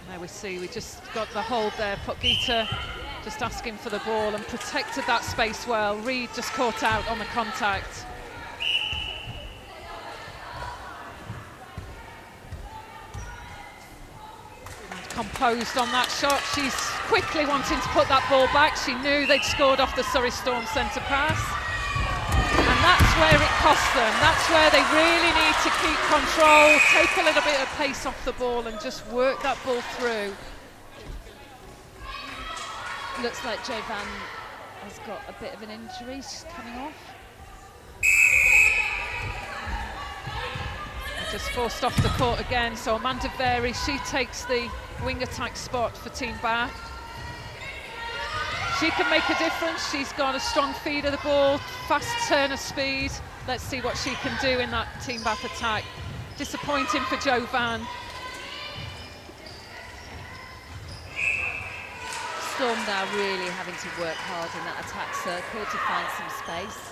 There we see, we just got the hold there. Potgieter just asking for the ball and protected that space well. Reid just caught out on the contact. And composed on that shot. She's quickly wanting to put that ball back. She knew they'd scored off the Surrey Storm centre pass. And that's where it cost them. That's where they really need to keep control, take a little bit of pace off the ball and just work that ball through. Looks like Jo Van has got a bit of an injury, she's coming off. Just forced off the court again, so Amanda Very, she takes the wing attack spot for Team Bath. She can make a difference. She's got a strong feed of the ball, fast turn of speed. Let's see what she can do in that Team Bath attack. Disappointing for Jo Van. Storm now really having to work hard in that attack circle to find some space.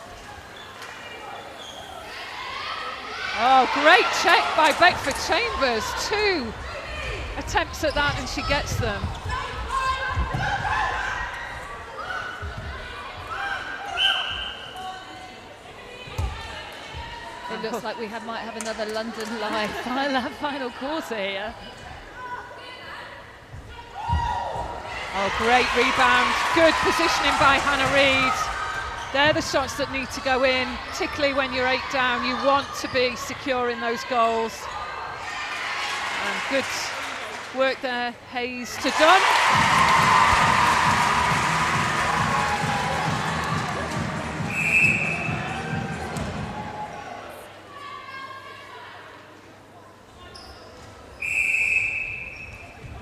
Oh, great check by Beckford Chambers. 2 attempts at that and she gets them. It looks like we might have another London Live final quarter here. Oh, great rebound. Good positioning by Hannah Reid. They're the shots that need to go in, particularly when you're 8 down. You want to be secure in those goals. And good work there, Hayes to Dunn.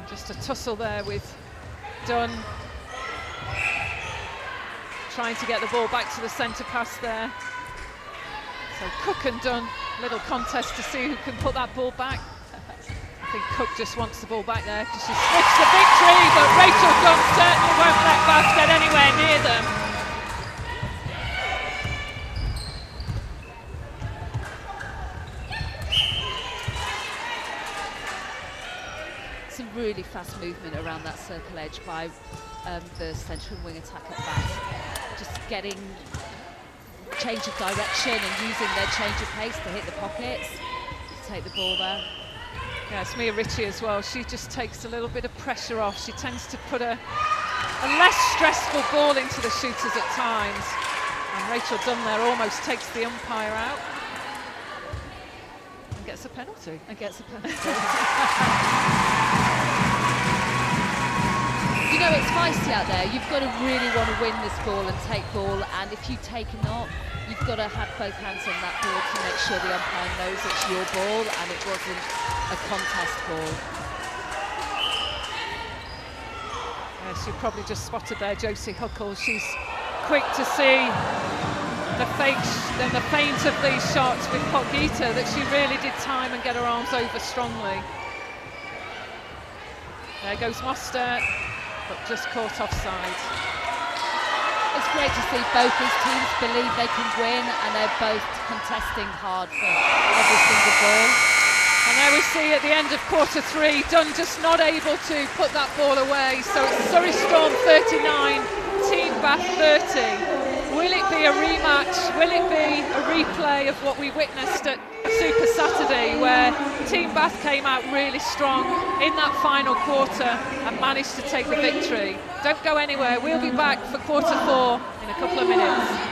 Just a tussle there with Dunn. Trying to get the ball back to the centre pass there. So Cook and Dunn, little contest to see who can put that ball back. I think Cook just wants the ball back there because she sniffs the victory, but Rachel Dunn certainly won't let Bath get anywhere near them. Some really fast movement around that circle edge by the central wing attack at Bath. Just getting change of direction and using their change of pace to hit the pockets, to take the ball there. Yeah, it's Mia Ritchie as well. She just takes a little bit of pressure off. She tends to put a less stressful ball into the shooters at times. And Rachel Dunn there almost takes the umpire out. And gets a penalty. And gets a penalty. know it's feisty out there. You've got to really want to win this ball and take ball, and if you take a knock, you've got to have both hands on that ball to make sure the umpire knows it's your ball and it wasn't a contest ball. Yes, you probably just spotted there Josie Huckle. She's quick to see the feint of these shots with Potgieter, that she really did time and get her arms over strongly. There goes Moster, but just caught offside. It's great to see both these teams believe they can win, and they're both contesting hard for every single ball. And there we see at the end of quarter 3, Dunn just not able to put that ball away. So it's Surrey Storm 39, Team Bath 30. Will it be a rematch? Will it be a replay of what we witnessed at Super Saturday, where Team Bath came out really strong in that final quarter and managed to take the victory? Don't go anywhere. We'll be back for quarter 4 in a couple of minutes.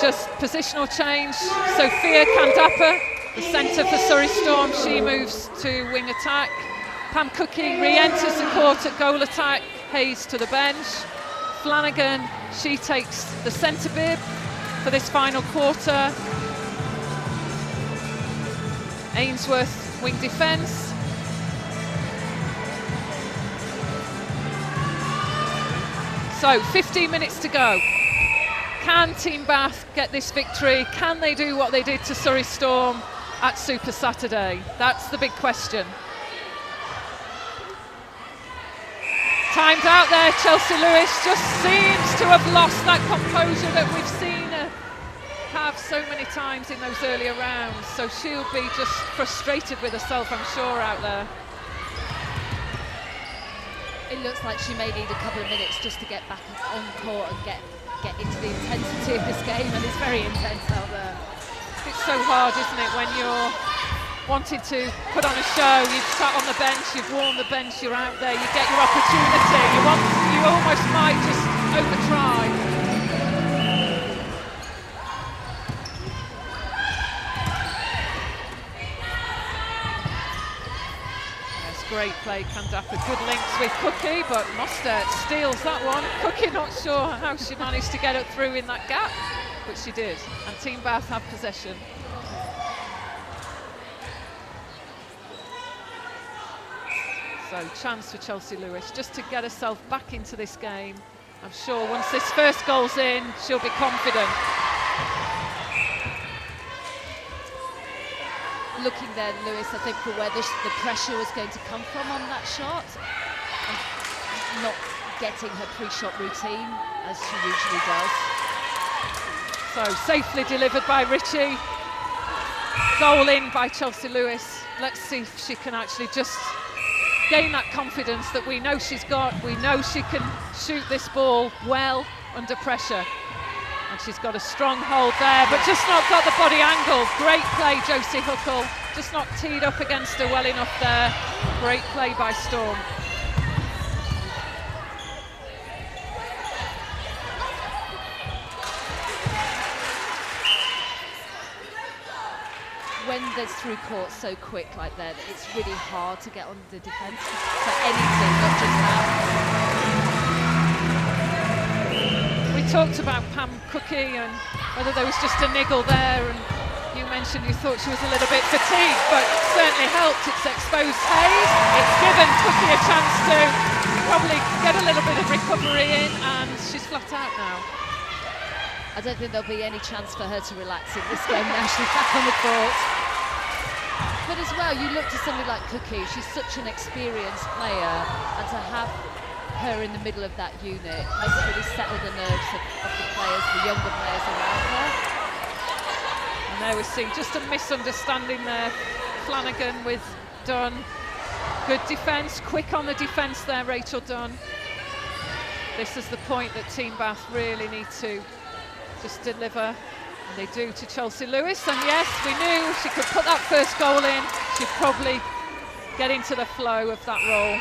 Just positional change. Sophia Kandappa, the centre for Surrey Storm, she moves to wing attack. Pam Cookie re-enters the court at goal attack. Hayes to the bench. Flanagan, she takes the centre bib for this final quarter. Ainsworth, wing defence. So 15 minutes to go. Can Team Bath get this victory? Can they do what they did to Surrey Storm at Super Saturday? That's the big question. Timed out there, Chelsea Lewis just seems to have lost that composure that we've seen her have so many times in those earlier rounds. So she'll be just frustrated with herself, I'm sure, out there. looks like she may need a couple of minutes just to get back on court and get into the intensity of this game, and it's very intense out there. It's so hard, isn't it, when you're wanting to put on a show, you've sat on the bench, you've worn the bench, you're out there, you get your opportunity, you almost might just over-try. Yes, great play, Kandapa, good links with Cookie, but Mostert steals that one. Cookie not sure how she managed to get it through in that gap, but she did, and Team Bath have possession. So chance for Chelsea Lewis just to get herself back into this game. I'm sure once this first goal's in, she'll be confident. Looking there, Lewis, I think, for where the pressure was going to come from on that shot, and not getting her pre-shot routine as she usually does. So safely delivered by Ritchie. Goal in by Chelsea Lewis. Let's see if she can actually just gain that confidence that we know she's got. We know she can shoot this ball well under pressure. And she's got a strong hold there, but just not got the body angle. Great play, Josie Huckle. Just not teed up against her well enough there. Great play by Storm. When there's through court so quick like that, it's really hard to get on the defence for any team, not just now. We talked about Pam Cookie and whether there was just a niggle there, and you mentioned you thought she was a little bit fatigued, but it certainly helped. It's exposed Hayes, it's given Cookie a chance to probably get a little bit of recovery in, and she's flat out now. I don't think there'll be any chance for her to relax in this game now she's back on the court. But as well, you look to somebody like Cookie, she's such an experienced player, and to have her in the middle of that unit has really settled the nerves of the players, the younger players around her. And there we see just a misunderstanding there. Flanagan with Dunn. Good defence, quick on the defence there, Rachel Dunn. This is the point that Team Bath really need to just deliver, and they do to Chelsea Lewis. And yes, we knew she could put that first goal in. She'd probably get into the flow of that role.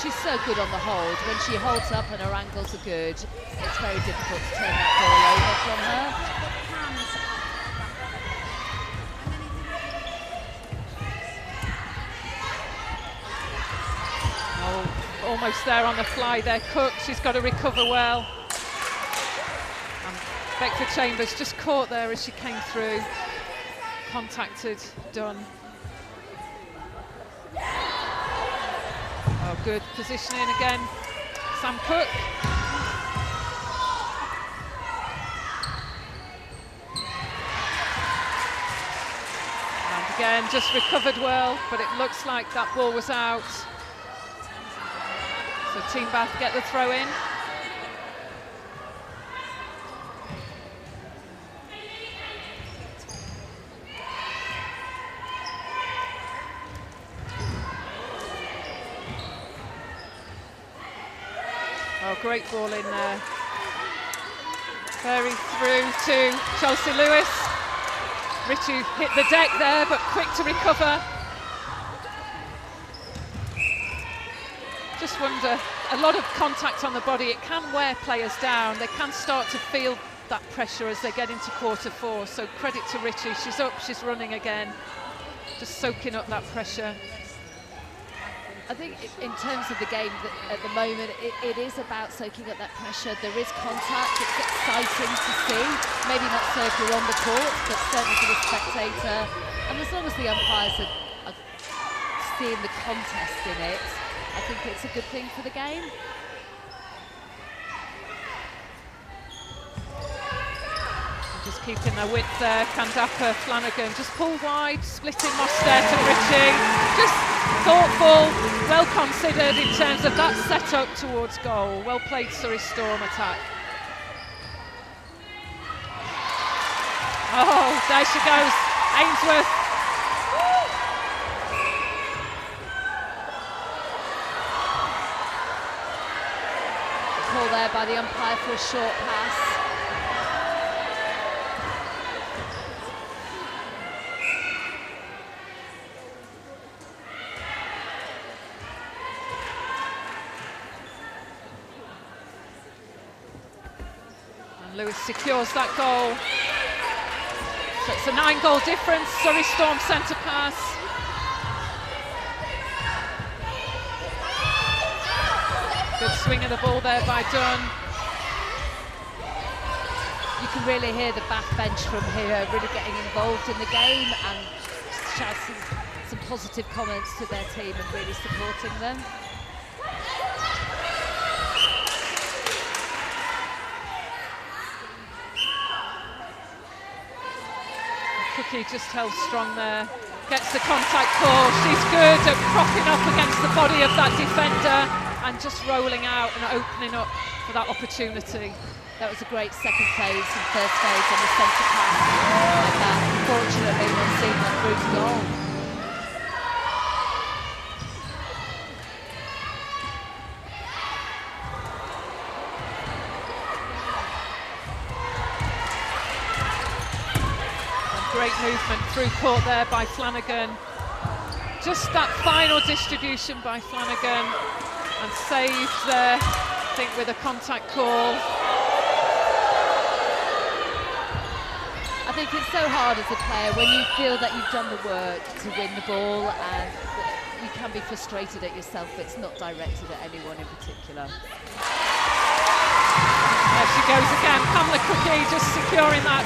She's so good on the hold. When she holds up and her angles are good, it's very difficult to turn that ball over from her. Oh, almost there on the fly there, Cook. She's got to recover well. Beckford Chambers just caught there as she came through, contacted Dunn. Oh, good positioning again, Sam Cook. And again, just recovered well, but it looks like that ball was out. So Team Bath get the throw in. Oh, great ball in there. Very through to Chelsea Lewis. Ritchie hit the deck there, but quick to recover. Just wonder, a lot of contact on the body, it can wear players down. They can start to feel that pressure as they get into quarter four. So credit to Ritchie, she's up, she's running again. Just soaking up that pressure. I think in terms of the game at the moment, it is about soaking up that pressure. There is contact, it's exciting to see. Maybe not so if you're on the court, but certainly for the spectator. And as long as the umpires are seeing the contest in it, I think it's a good thing for the game. Just keeping their width there, Kandapa, Flanagan, just pull wide, splitting Mostert and Ritchie. Just thoughtful, well considered in terms of that setup towards goal. Well played Surrey Storm attack. Oh, there she goes, Ainsworth. there by the umpire for a short pass. And Lewis secures that goal. So it's a 9-goal difference. Surrey Storm centre pass. Good swing of the ball there by Dunn. You can really hear the backbench from here really getting involved in the game and shouting some positive comments to their team and really supporting them. Cookie just held strong there. Gets the contact call. She's good at propping up against the body of that defender and just rolling out and opening up for that opportunity. That was a great second phase and first phase on the centre pass. And that, unfortunately, we've seen that through to goal. And great movement through court there by Flanagan. Just that final distribution by Flanagan and saved there, I think, with a contact call. I think it's so hard as a player when you feel that you've done the work to win the ball and you can be frustrated at yourself. It's not directed at anyone in particular. There she goes again, Pamela Cookie just securing that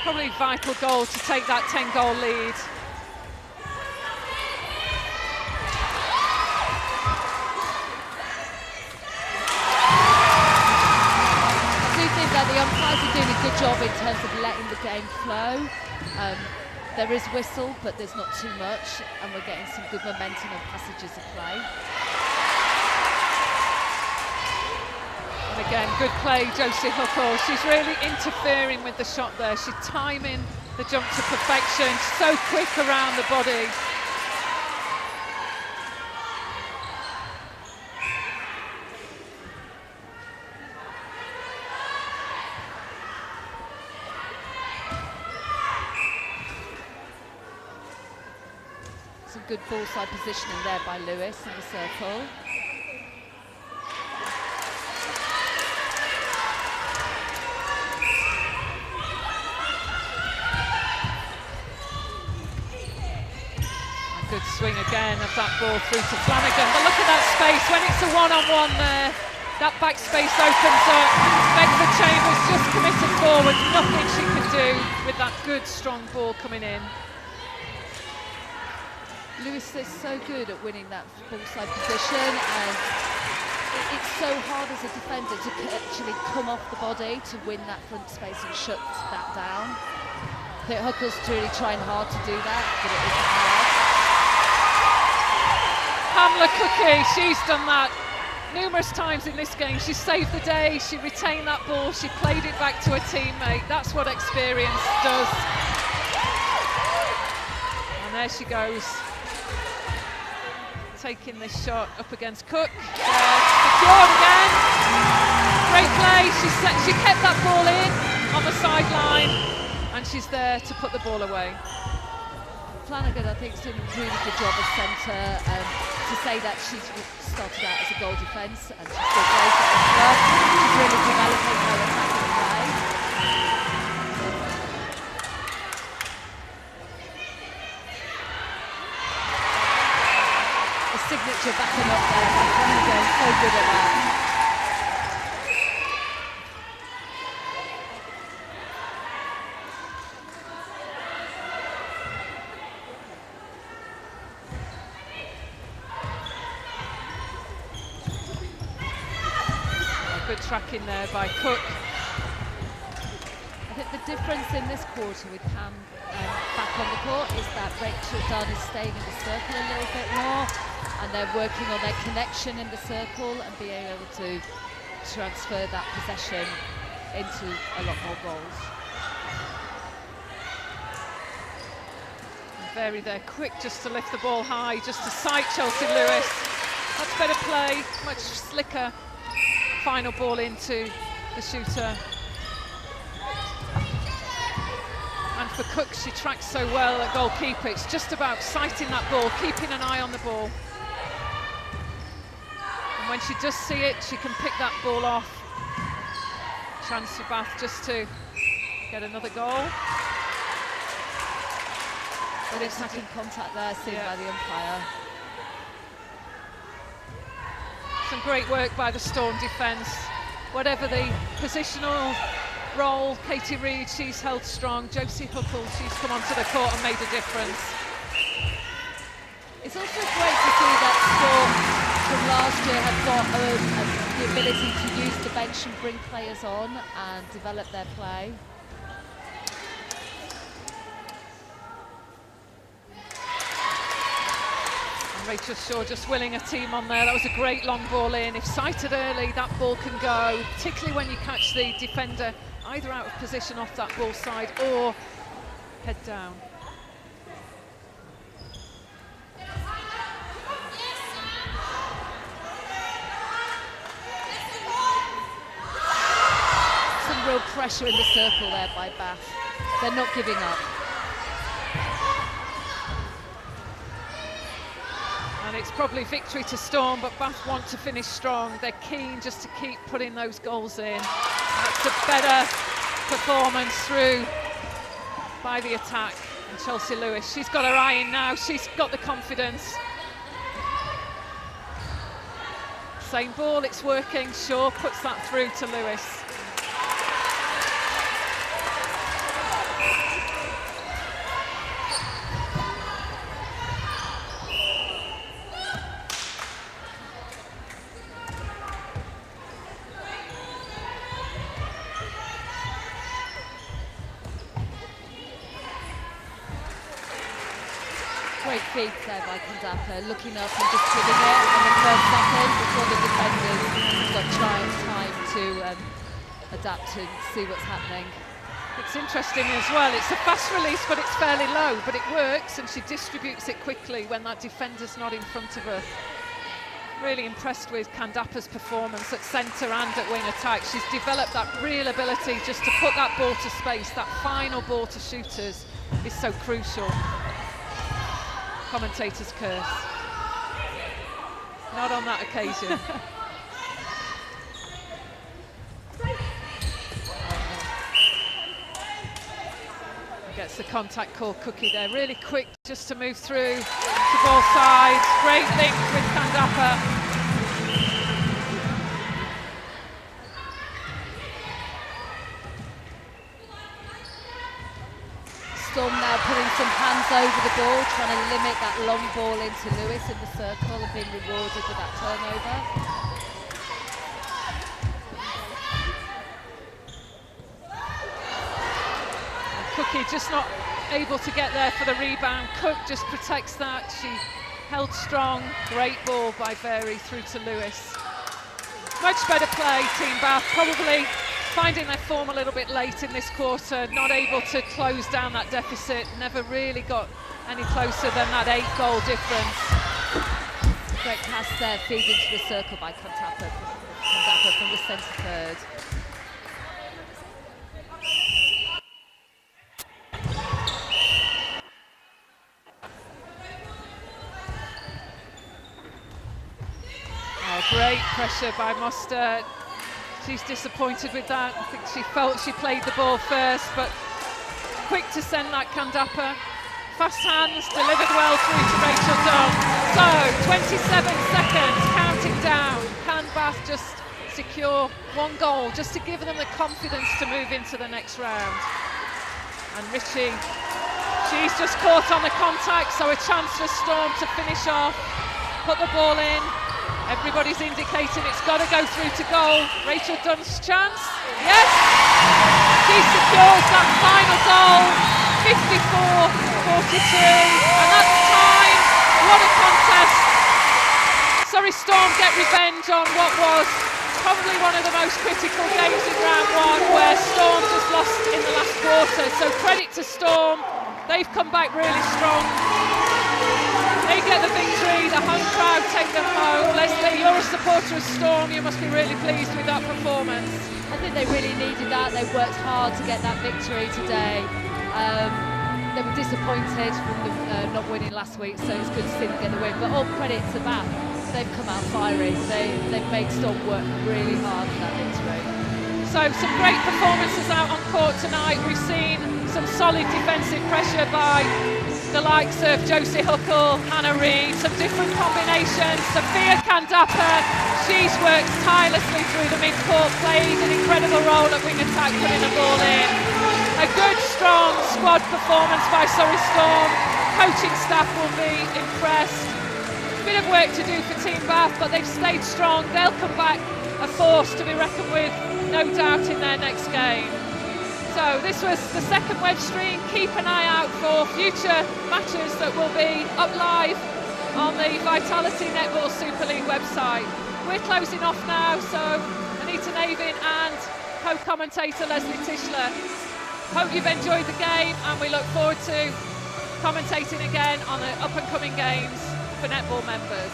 probably vital goal to take that 10-goal lead. The umpires are doing a good job in terms of letting the game flow. There is whistle, but there's not too much, and we're getting some good momentum and passages of play. And again, good play, Josie Huckle. She's really interfering with the shot there. She's timing the jump to perfection. She's so quick around the body. Some good ball side positioning there by Lewis in the circle. A good swing again of that ball through to Flanagan. But look at that space when it's a one-on-one there. That back space opens up. Beckford Chambers just committed forward. Nothing she can do with that good, strong ball coming in. Lewis is so good at winning that ball side position, and it's so hard as a defender to actually come off the body to win that front space and shut that down. I think Huckle's really trying hard to do that, but it isn't hard. Pamela Cookie, she's done that numerous times in this game. She saved the day, she retained that ball, she played it back to her teammate. That's what experience does. And there she goes, taking this shot up against Cook. Secured again. Great play. She kept that ball in on the sideline, and she's there to put the ball away. Flanagan, I think, is doing a really good job as centre. To say that she's started out as a goal defence and she's still great at the club. She's really developing her attacking play. Signature backing up there by Flanagan, so good at that. A good tracking there by Cook. I think the difference in this quarter with Pam back on the court is that Rachel Dunn is staying in the circle a little bit more, and they're working on their connection in the circle and being able to transfer that possession into a lot more goals. Very there, quick just to lift the ball high, just to sight Chelsea Lewis. Much better play, much slicker final ball into the shooter. And for Cook, she tracks so well at goalkeeper. It's just about sighting that ball, keeping an eye on the ball. And when she does see it, she can pick that ball off. Chance for Bath just to get another goal. But it's attacking contact there, seen by the umpire. Some great work by the Storm defence. Whatever the positional role, Katie Reid, she's held strong. Josie Huckle, she's come onto the court and made a difference. It's also great to see that Storm from last year have got the ability to use the bench and bring players on and develop their play. Rachel Shaw just willing a team on there. That was a great long ball in. If sighted early, that ball can go, particularly when you catch the defender either out of position off that ball side or head down. Some real pressure in the circle there by Bath. They're not giving up. And it's probably victory to Storm, but Bath want to finish strong. They're keen just to keep putting those goals in. That's a better performance through by the attack. And Chelsea Lewis, she's got her eye in now. She's got the confidence. Same ball, it's working. Shaw puts that through to Lewis. Great feed there by Kandapa, looking up and just hitting it in the first second before the defenders got time to adapt and see what's happening. It's interesting as well, it's a fast release but it's fairly low, but it works and she distributes it quickly when that defender's not in front of her. Really impressed with Kandapa's performance at centre and at wing attack. She's developed that real ability just to put that ball to space. That final ball to shooters is so crucial. Commentator's curse. Not on that occasion. Gets the contact call, Cookie there. Really quick just to move through to both sides. Great link with Kandapa. Storm now putting some hands over the ball, trying to limit that long ball into Lewis in the circle and being rewarded with that turnover. And Cookie just not able to get there for the rebound. Cook just protects that. She held strong. Great ball by Berry through to Lewis. Much better play, Team Bath. Probably finding their form a little bit late in this quarter, not able to close down that deficit, never really got any closer than that 8-goal difference. Great pass there, feed into the circle by Kandapa from the centre third. Oh, great pressure by Moster. She's disappointed with that. I think she felt she played the ball first, but quick to send that Kandapa. Fast hands, delivered well through to Rachel Dunn. So, 27 seconds, counting down. Can Bath just secure one goal, just to give them the confidence to move into the next round? And Richie, she's just caught on the contact, so a chance for Storm to finish off, put the ball in. Everybody's indicating it's got to go through to goal. Rachel Dunn's chance. Yes! She secures that final goal. 54-42. And that's time. What a contest. Surrey Storm get revenge on what was probably one of the most critical games in round one, where Storm just lost in the last quarter. So credit to Storm. They've come back really strong. They get the victory. see the home crowd take them home. Leslie, you're a supporter of Storm, you must be really pleased with that performance. I think they really needed that. They worked hard to get that victory today. They were disappointed from not winning last week, so it's good to see them get the win. But all credit to that, they've come out fiery. They've made Storm work really hard for that victory. So some great performances out on court tonight. We've seen some solid defensive pressure by the likes of Josie Huckle, Hannah Reid, some different combinations. Sophia Kandapa, she's worked tirelessly through the mid-court, played an incredible role at wing attack, putting the ball in. A good, strong squad performance by Surrey Storm. Coaching staff will be impressed. Bit of work to do for Team Bath, but they've stayed strong. They'll come back a force to be reckoned with, no doubt, in their next game. So this was the second web stream. Keep an eye out for future matches that will be up live on the Vitality Netball Super League website. We're closing off now, so Anita Navin and co-commentator Leslie Tischler. Hope you've enjoyed the game, and we look forward to commentating again on the up and coming games for netball members.